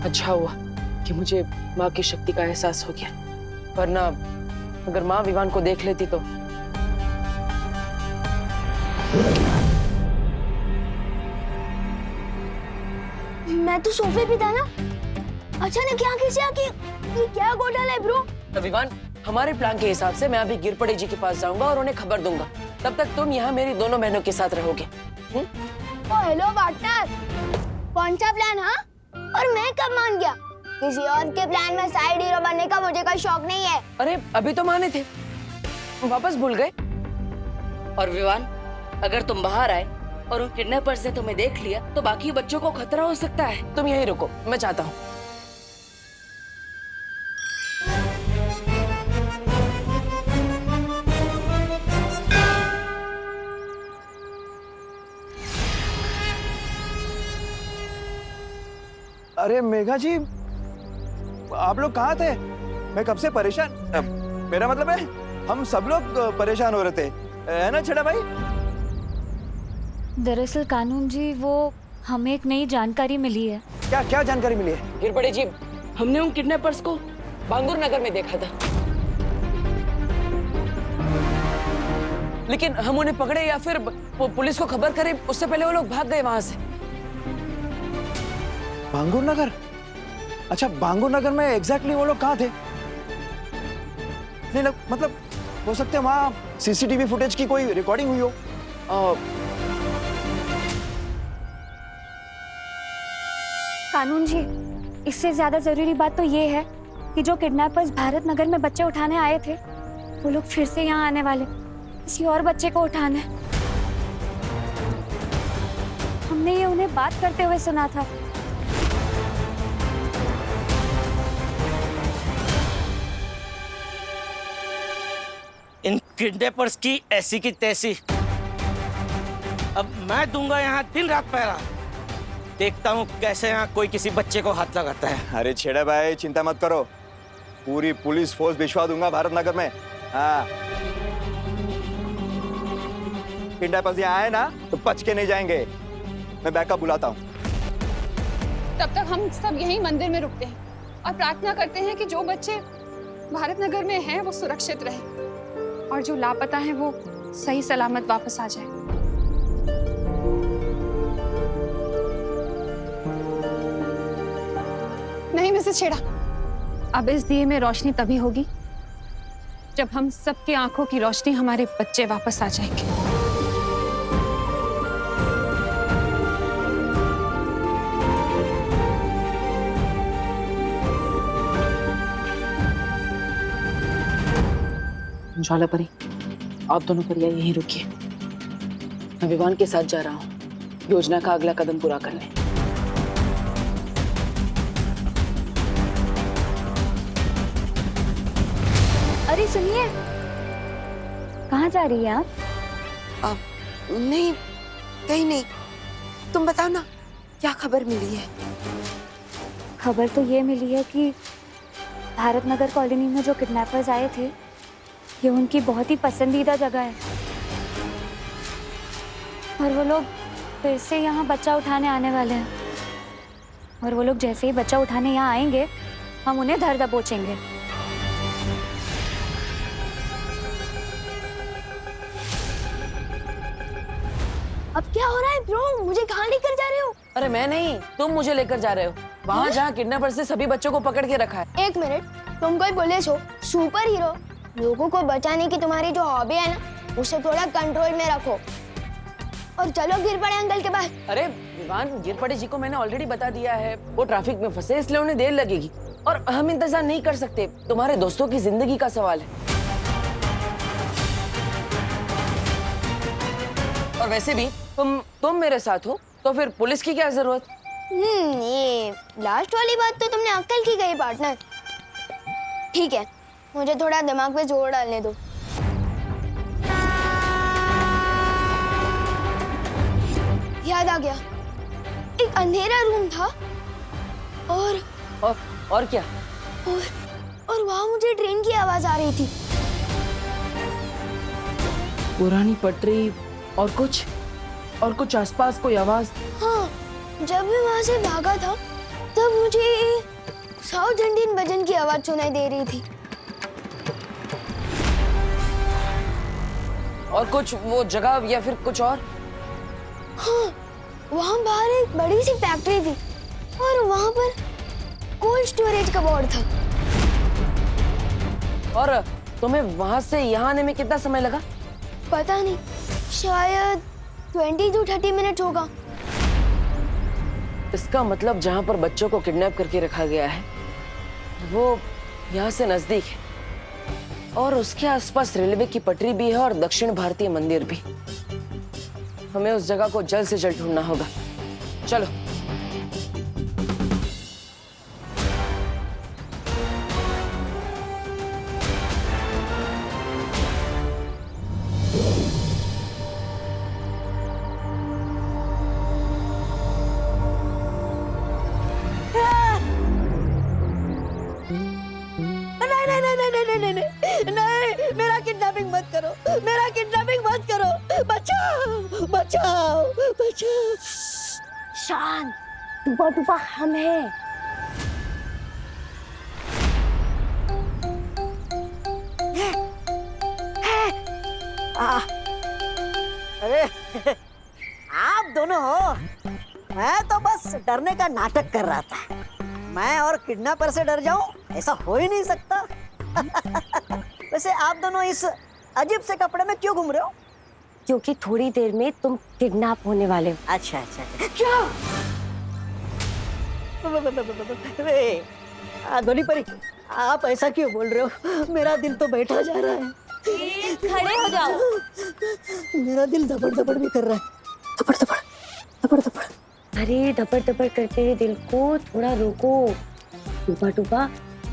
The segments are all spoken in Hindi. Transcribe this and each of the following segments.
अच्छा हुआ कि मुझे माँ की शक्ति का एहसास हो गया, वरना अगर माँ विवान को देख लेती तो। मैं तो सोफे पे था ना, अचानक यहाँ कैसे आके? ये क्या घोटाला है ब्रो? तो विवान, हमारे प्लान के हिसाब से मैं अभी गिरपड़े जी के पास जाऊंगा और उन्हें खबर दूंगा। तब तक तुम यहाँ मेरी दोनों बहनों के साथ रहोगे। ओ हेलो पार्टनर, कौन सा प्लान? हाँ, और मैं कब मान गया? किसी और के प्लान में साइड हीरो बनने का मुझे कोई शौक नहीं है। अरे अभी तो माने थे, वापस भूल गए। और विवान, अगर तुम बाहर आए और उन किडनैपर्स ने तुम्हें देख लिया तो बाकी बच्चों को खतरा हो सकता है। तुम यहीं रुको, मैं चाहता हूँ। अरे मेघा जी, आप लोग कहाँ थे? मैं कब से परेशान, मेरा मतलब है हम सब लोग परेशान हो रहे थे, है ना छेड़ा भाई? दरअसल कानून जी, वो हमें एक नई जानकारी मिली है। क्या क्या जानकारी मिली है? गिरपड़े जी, हमने उन किडनैपर्स को बांगुर नगर में देखा था, लेकिन हम उन्हें पकड़े या फिर पुलिस को खबर करें उससे पहले वो लोग भाग गए वहां से। बांगुर नगर? अच्छा, बांगुर नगर में एग्जैक्टली वो लोग कहाँ थे? नहीं मतलब हो सकते हैं वहाँ सीसीटीवी फुटेज की कोई रिकॉर्डिंग हुई हो। कानून जी, इससे ज्यादा जरूरी बात तो ये है कि जो किडनैपर्स भारत नगर में बच्चे उठाने आए थे, वो लोग फिर से यहाँ आने वाले, किसी और बच्चे को उठाने। हमने ये उन्हें बात करते हुए सुना था। इन किडनैपर्स की ऐसी की तैसी। अब मैं दूंगा यहाँ दिन रात पहरा, देखता हूँ कैसे यहाँ कोई किसी बच्चे को हाथ लगाता है। अरे छेड़ा भाई, चिंता मत करो, पूरी पुलिस फोर्स भिजवा दूंगा भारत नगर में। हाँ, किडनैपर्स यहाँ आए ना तो बच के नहीं जाएंगे, मैं बैकअप बुलाता हूँ। तब तक हम सब यहीं मंदिर में रुकते हैं और प्रार्थना करते हैं कि जो बच्चे भारत नगर में हैं वो सुरक्षित रहें और जो लापता हैं वो सही सलामत वापस आ जाए। नहीं मिसेस छेड़ा, अब इस दिए में रोशनी तभी होगी जब हम सबकी आंखों की रोशनी हमारे बच्चे वापस आ जाएंगे। ज्वाला परी, आप दोनों परिया यहीं रुकिए, मैं विवान के साथ जा रहा हूँ योजना का अगला कदम पूरा करने। अरे सुनिए, कहाँ जा रही है आप? नहीं, कहीं नहीं। तुम बताओ ना, क्या खबर मिली है? खबर तो ये मिली है कि भारत नगर कॉलोनी में जो किडनैपर्स आए थे, ये उनकी बहुत ही पसंदीदा जगह है और वो लोग फिर से यहाँ बच्चा उठाने आने वाले हैं। और वो लोग जैसे ही बच्चा उठाने यहाँ आएंगे, हम उन्हें धर दबोचेंगे। अब क्या हो रहा है ब्रो? मुझे कहाँ लेकर जा रहे हो? अरे मैं नहीं, तुम मुझे लेकर जा रहे हो वहाँ जहाँ किडनैपर्स ने सभी बच्चों को पकड़ के रखा है। एक मिनट, तुम कोई पुलिस हो, सुपर हीरो? लोगों को बचाने की तुम्हारी जो हॉबी है ना, उसे थोड़ा कंट्रोल में रखो और चलो गिरपड़े अंकल के पास। अरे विवान, गिरपड़े जी को मैंने ऑलरेडी बता दिया है, वो ट्रैफिक में फंसे इसलिए उन्हें देर लगेगी और हम इंतजार नहीं कर सकते, तुम्हारे दोस्तों की जिंदगी का सवाल है। और वैसे भी तुम मेरे साथ हो तो फिर पुलिस की क्या जरूरत? ये लास्ट वाली बात तो तुमने अक्ल की कही पार्टनर। ठीक है, मुझे थोड़ा दिमाग पे जोर डालने दो। याद आ गया, एक अंधेरा रूम था और क्या? और वहां मुझे ट्रेन की आवाज आ रही थी। पुरानी पटरी और कुछ आसपास कोई आवाज? हाँ, जब मैं वहां से भागा था तब मुझे साउथ इंडियन भजन की आवाज सुनाई दे रही थी। और कुछ वो जगह या फिर कुछ और? हाँ, वहाँ बाहर एक बड़ी सी फैक्ट्री थी और वहाँ पर कोल्ड स्टोरेज का बोर्ड था। और तुम्हें वहां से यहाँ आने में कितना समय लगा? पता नहीं, शायद 20 to 30 मिनट होगा। इसका मतलब जहाँ पर बच्चों को किडनैप करके रखा गया है वो यहाँ से नजदीक है, और उसके आसपास रेलवे की पटरी भी है और दक्षिण भारतीय मंदिर भी। हमें उस जगह को जल्द से जल्द ढूंढना होगा। चलो। नहीं, मेरा किडनैपिंग मत करो, मेरा किडनैपिंग मत करो, बचाओ बचाओ बचाओ। शांत, टुपा टुपा हम हैं। अरे आप दोनों हो, मैं तो बस डरने का नाटक कर रहा था। मैं और किडनैपर से डर जाऊं, ऐसा हो ही नहीं सकता। वैसे आप दोनों इस अजीब से कपड़े में क्यों घूम रहे हो? क्योंकि थोड़ी देर में तुम किडनैप होने वाले हो। अच्छा अच्छा, क्या? धोनी परी, आप ऐसा क्यों बोल रहे हो? मेरा दिल तो बैठा जा रहा है। खड़े हो जाओ। मेरा दिल धपड़ धपड़ भी कर रहा है, धपड़ धपड़ धपड़ धपड़। अरे धपड़ धपड़ करते हुए दिल को थोड़ा रोको। टुपा टुपा,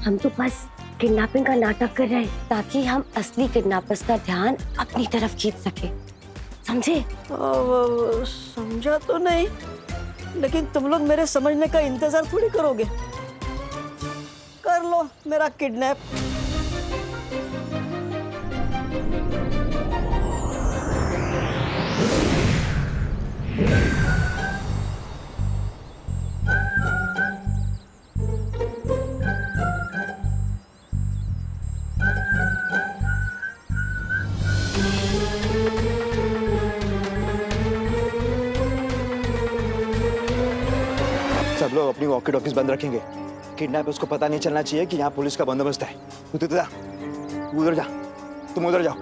हम तो बस किडनैपिंग का नाटक कर रहे हैं ताकि हम असली किडनैपर्स का ध्यान अपनी तरफ खींच सके, समझे? समझा तो नहीं, लेकिन तुम लोग मेरे समझने का इंतजार थोड़ी करोगे। कर लो मेरा किडनैप। सब लोग अपनी वॉकी टॉकीज बंद रखेंगे। किडनैपर्स को पता नहीं चलना चाहिए कि यहाँ पुलिस का बंदोबस्त है। तू जा, तू उधर जा, तुम उधर जाओ,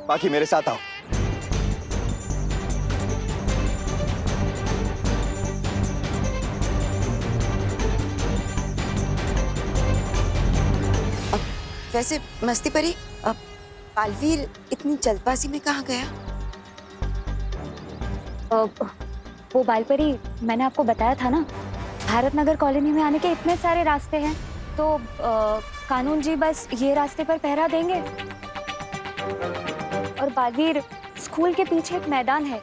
बाकी मेरे साथ आओ। वैसे मस्ती परी, अब बालवीर इतनी जल्दबाजी में कहाँ गया? वो बालपरी, मैंने आपको बताया था ना, भारत नगर कॉलोनी में आने के इतने सारे रास्ते हैं, तो कानून जी बस ये रास्ते पर पहरा देंगे। और बालवीर, स्कूल के पीछे एक मैदान है,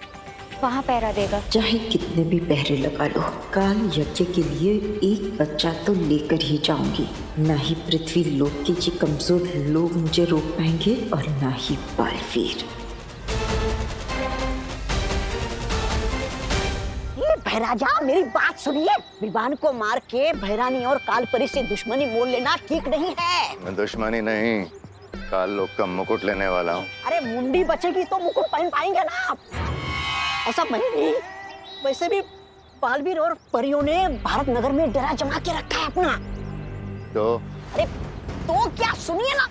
वहाँ पहरा देगा। चाहे कितने भी पहरे लगा लो, काल यज्ञ के लिए एक बच्चा तो लेकर ही जाऊंगी। ना ही पृथ्वी लोक के ये कमजोर लोग मुझे रोक पाएंगे और ना ही बालवीर। भैराजा, मेरी बात सुनिए। विवान को मार के भैरानी और कालपरी से दुश्मनी मोल लेना ठीक नहीं है। मैं दुश्मनी नहीं, काल लोग का मुकुट लेने वाला हूँ। अरे मुंडी बचेगी तो मुकुट पहन पाएंगे ना आप। ऐसा मैं नहीं। वैसे भी बालवीर और परियों ने भारत नगर में डेरा जमा के रखा है अपना। तो अरे तो क्या, सुनिए ना।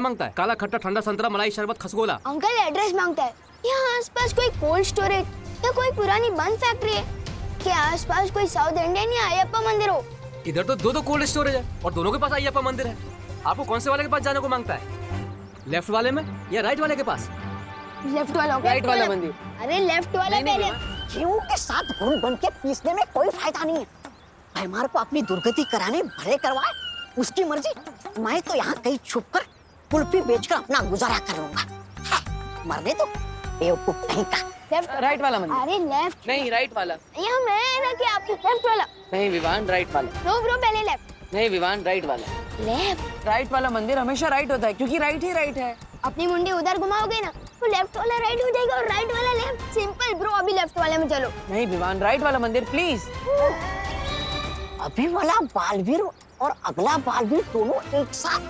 मांगता है काला खट्टा ठंडा संतरा मलाई शरबत खसगोला। अंकल एड्रेस मांगता है। यहाँ आसपास कोई कोल्ड स्टोरेज या कोई पुरानी बंद फैक्ट्री है? के आसपास कोई साउथ इंडियन या अयप्पा मंदिर हो? इधर तो दो कोल्ड स्टोरेज है और दोनों के पास अयप्पा मंदिर है। आपको कौन से वाले के पास जाने को मांगता है? लेफ्ट वाले में या राइट वाले के पास? लेफ्ट वाला। राइट वाला मंदिर। अरे लेफ्ट वाला पहले। गेहूं के साथ घुन बन के पीसने में कोई फायदा नहीं है। भैमार को अपनी दुर्गति कराने भले करवाए, उसकी मर्जी। मैं तो यहाँ कहीं छुप कर कुल्फी बेचकर अपना गुजारा कर लूंगा। मरने दो, बेवकूफ कहीं का। लेफ्ट राइट वाला मंदिर। अरे लेफ्ट नहीं, राइट वाला। यहाँ मैं ना कि आपके लेफ्ट वाला। नहीं विवान, राइट वाला। नो ब्रो, पहले लेफ्ट। नहीं विवान, राइट वाला। लेफ्ट। राइट वाला मंदिर हमेशा राइट होता है क्योंकि राइट ही राइट है। अपनी मुंडी उधर घुमाओगे ना तो लेफ्ट वाला राइट हो जाएगा और राइट वाला लेफ्ट। सिंपल ब्रो, अभी लेफ्ट वाले में चलो। नहीं विवान, राइट वाला मंदिर प्लीज। अभी वाला बालवीर और अगला बालवीर दोनों एक साथ।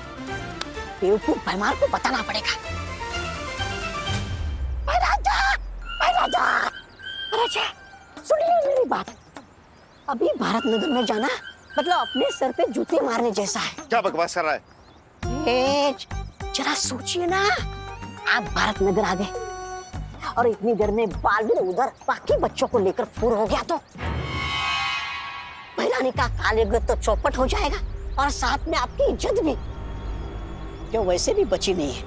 बेवकूफ भैमार को बताना पड़ेगा। राजा, सुनिए मेरी बात। अभी भारत नगर में जाना मतलब अपने सर पे जूते मारने जैसा है। क्या बकवास कर रहा है? जरा सोचिए ना, आप भारत नगर आ गए और इतनी देर में बालवीर उधर बाकी बच्चों को लेकर फूर हो गया तो भैरानी का कालेगत तो चौपट हो जाएगा और साथ में आपकी इज्जत भी, जो वैसे भी बची नहीं है।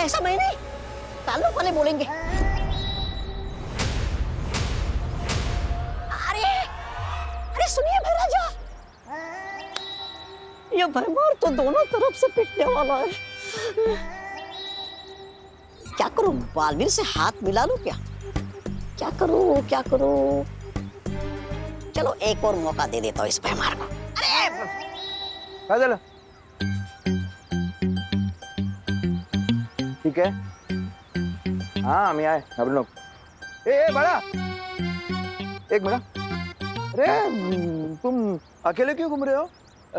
ऐसा मैं नहीं, ताल्लुक वाले बोलेंगे। अरे सुनिए भैराजा, ये भैमार तो दोनों तरफ से पिटने वाला है। क्या करूं, बालवीर से हाथ मिला लूं क्या? क्या करूं? चलो एक और मौका दे देता हूँ इस भैमार को। अरे ठीक है, हाँ हम आए हम लोग। ए बड़ा, एक मिनट। अरे तुम अकेले क्यों घूम रहे हो?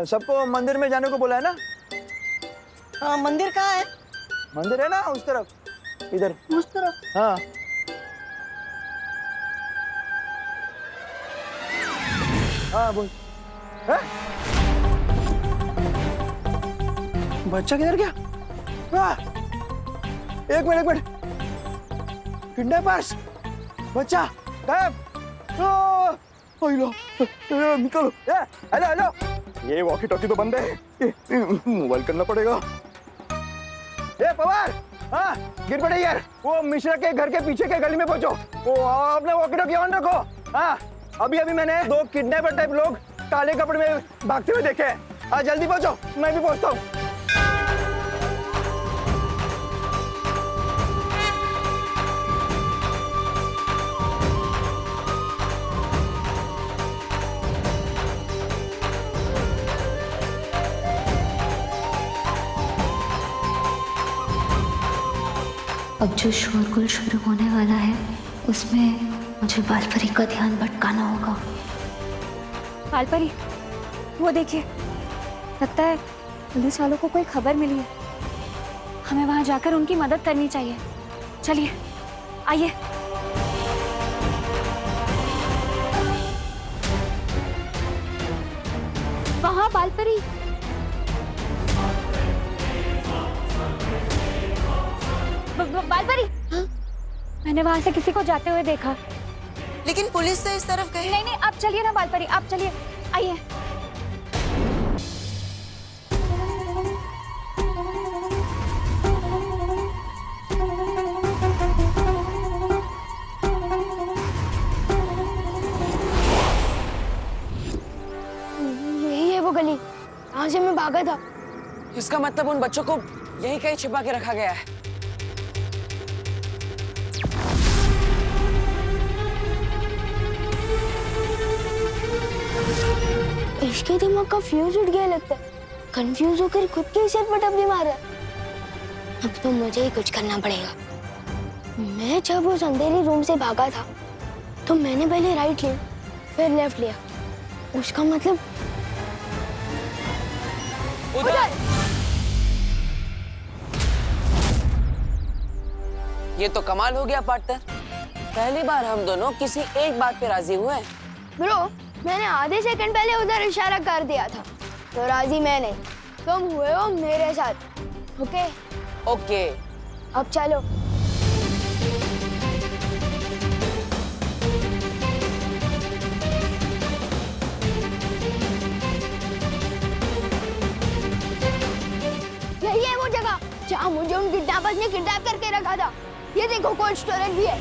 सबको मंदिर में जाने को बोला है ना? हाँ, मंदिर कहाँ है? मंदिर है ना उस तरफ, इधर उस तरफ। हाँ हाँ बोल। बच्चा किधर गया? एक मिनट, किडनैपर्स, बच्चा गायब। निकलो। हेलो, ये वॉकी टॉकी तो बंद है, मोबाइल करना पड़ेगा। ए पवार, हाँ गिर पड़े यार। वो मिश्रा के घर के पीछे के गली में पहुंचो। वो अपने वॉकी टॉकी ऑन रखो। हाँ अभी मैंने 2 किडनैपर टाइप लोग काले कपड़े में भागते हुए देखे हैं। हाँ जल्दी पहुंचो, मैं भी पहुंचता हूँ। अब जो शोरगुल शुरू होने वाला है उसमें मुझे बालपरी का ध्यान भटकाना होगा। बालपरी, वो देखिए, लगता है पुलिस वालों को कोई खबर मिली है। हमें वहां जाकर उनकी मदद करनी चाहिए। चलिए, आइए। वहां बालपरी। बालपरी, मैंने वहां से किसी को जाते हुए देखा। लेकिन पुलिस तो इस तरफ गई। नहीं, आप चलिए ना बालपरी, आप चलिए, आइए। यही है वो गली, यहाँ से मैं भागा था। इसका मतलब उन बच्चों को यही कहीं छिपा के रखा गया है। इसके दिमाग का फ्यूज उठ गया लगता है। कंफ्यूज होकर खुद के ही सिर पर टपली मारा। अब तो मुझे ही कुछ करना पड़ेगा। मैं जब उस अंधेरी रूम से भागा था तो मैंने पहले राइट लिया, फिर लेफ्ट लिया। उसका मतलब उधर। ये तो कमाल हो गया पार्टनर। पहली बार हम दोनों किसी एक बात पे राजी हुए हैं। ब्रो, मैंने आधे सेकंड पहले उधर इशारा कर दिया था, तो राजी मैं नहीं, तुम हुए हो मेरे साथ। ओके? ओके। अब चलो। यही है वो जगह जहाँ मुझे उन किडनैपर्स ने किडनैप करके रखा था। ये देखो, कोल्ड स्टोरेज भी है।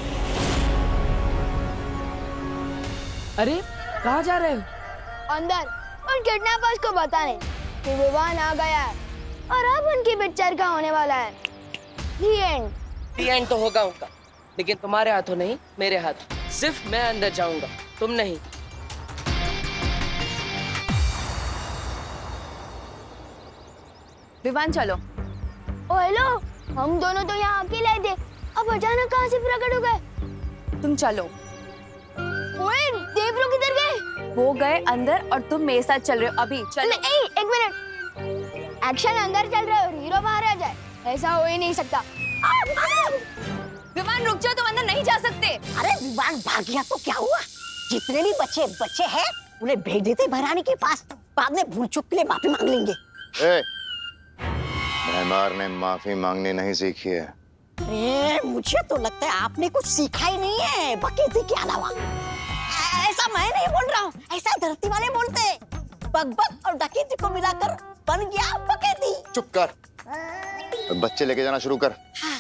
अरे कहाँ जा रहे हो? अंदर उन किडनैपर्स को बताने कि विवान आ गया है और अब उनकी पिक्चर का होने वाला है। The end। दी एंड तो होगा उनका, लेकिन तुम्हारे हाथों नहीं, मेरे हाथ। सिर्फ मैं अंदर जाऊंगा, तुम नहीं। विवान चलो। ओ हेलो, हम दोनों तो यहाँ अकेले थे, अब अचानक कहाँ से प्रकट हो गए? तुम चलो। ओए, देव लोग किधर गए? वो गए अंदर और तुम मेरे साथ चल रहे हो अभी। चलो। एक मिनट, एक्शन अंदर चल रहा है और हीरो बाहर आ जाए, ऐसा हो ही नहीं सकता। विवान रुक जाओ, तुम अंदर नहीं जा सकते। अरे विवान भाग गया तो क्या हुआ? जितने भी बच्चे हैं उन्हें भेज देते भरानी के पास, बाद में भूल चूक के लिए माफी मांग लेंगे। मेहमार ने माफी मांगनी नहीं सीखी है। अरे मुझे तो लगता है आपने कुछ सीखा ही नहीं है बकेती के अलावा। ऐसा मैं नहीं बोल रहा हूँ, ऐसा धरती वाले बोलते हैं। बकबक और डकैती को मिलाकर बन गया बकेती। चुप कर, बच्चे लेके जाना शुरू कर। हाँ।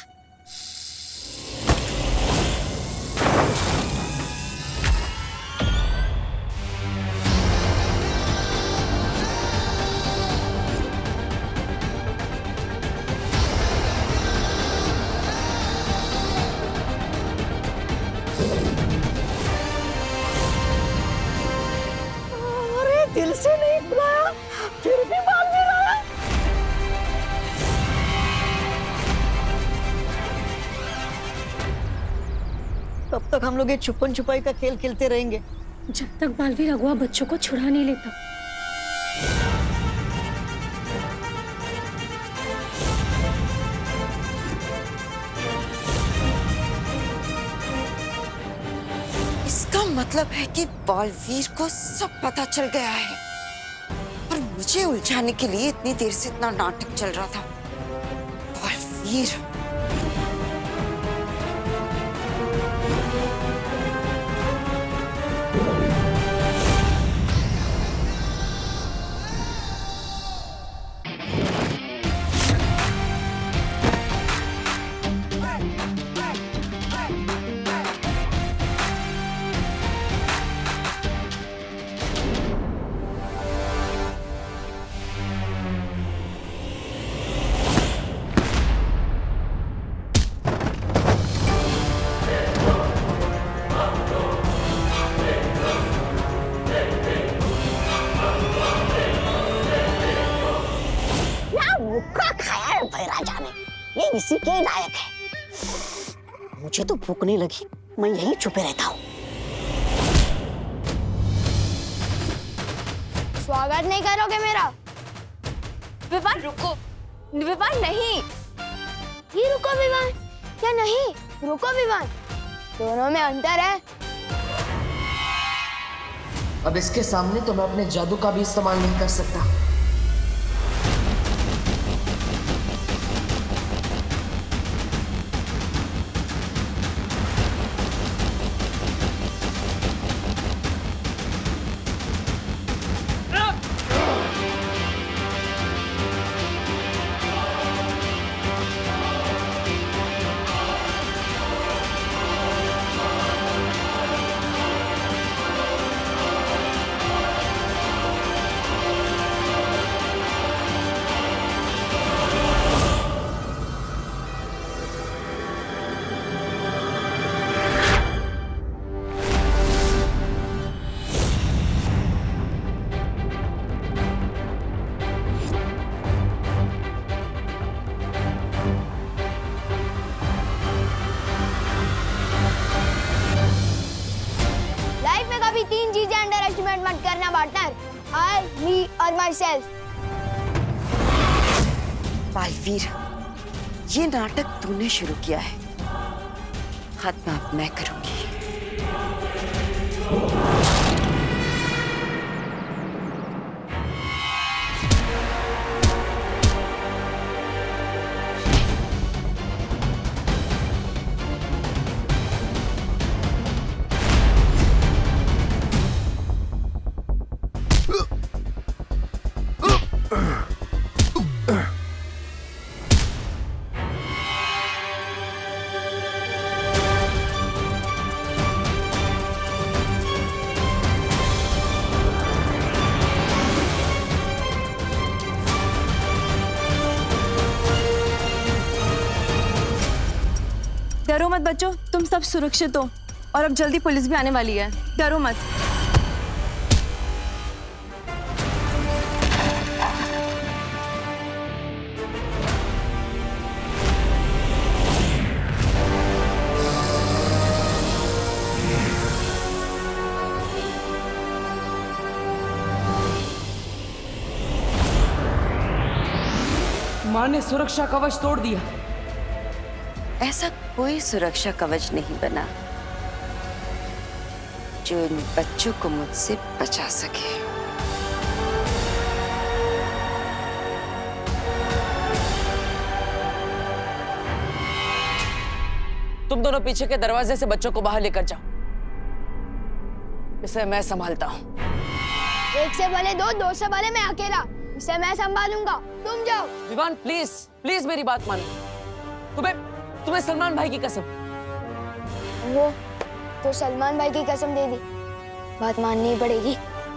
दिल से नहीं बुलाया, फिर भी भागने लगा। कब तक हम लोग ये छुपन छुपाई का खेल खेलते रहेंगे? जब तक बालवीर अगुआ बच्चों को छुड़ा नहीं लेता। इसका मतलब है कि बालवीर को सब पता चल गया है और मुझे उलझाने के लिए इतनी देर से इतना नाटक चल रहा था। बालवीर ये इसी के लायक है। मुझे तो भूख नहीं लगी, मैं यहीं छुपे रहता हूँ। स्वागत नहीं करोगे मेरा? विवान रुको, विवान नहीं। ये रुको विवान, क्या नहीं? रुको विवान, दोनों में अंतर है। अब इसके सामने तो मैं अपने जादू का भी इस्तेमाल नहीं कर सकता। तीन चीजें अंडर एस्टिमेट मत करना पार्टनर, आई, मी और माई सेल्फ। बालवीर, ये नाटक तूने शुरू किया है, खत्म अब मैं करूंगी। डरो मत बच्चों, तुम सब सुरक्षित हो और अब जल्दी पुलिस भी आने वाली है, डरो मत। माँ ने सुरक्षा कवच तोड़ दिया। ऐसा कोई सुरक्षा कवच नहीं बना जो इन बच्चों को मुझसे बचा सके। तुम दोनों पीछे के दरवाजे से बच्चों को बाहर लेकर जाओ, इसे मैं संभालता हूँ। एक से भले दो, दो से भले मैं अकेला, इसे मैं संभालूंगा, तुम जाओ। विवान प्लीज प्लीज मेरी बात मानो। तुम्हें सलमान भाई की कसम। वो तो सलमान भाई की कसम दे दी, बात माननी पड़ेगी।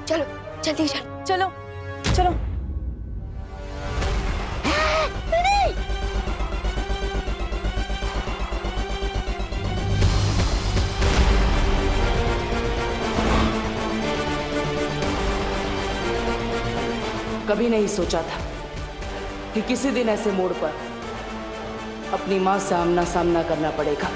चलो जल्दी चलो। चलो चलो। कभी नहीं सोचा था कि किसी दिन ऐसे मोड़ पर अपनी माँ से आमना सामना करना पड़ेगा।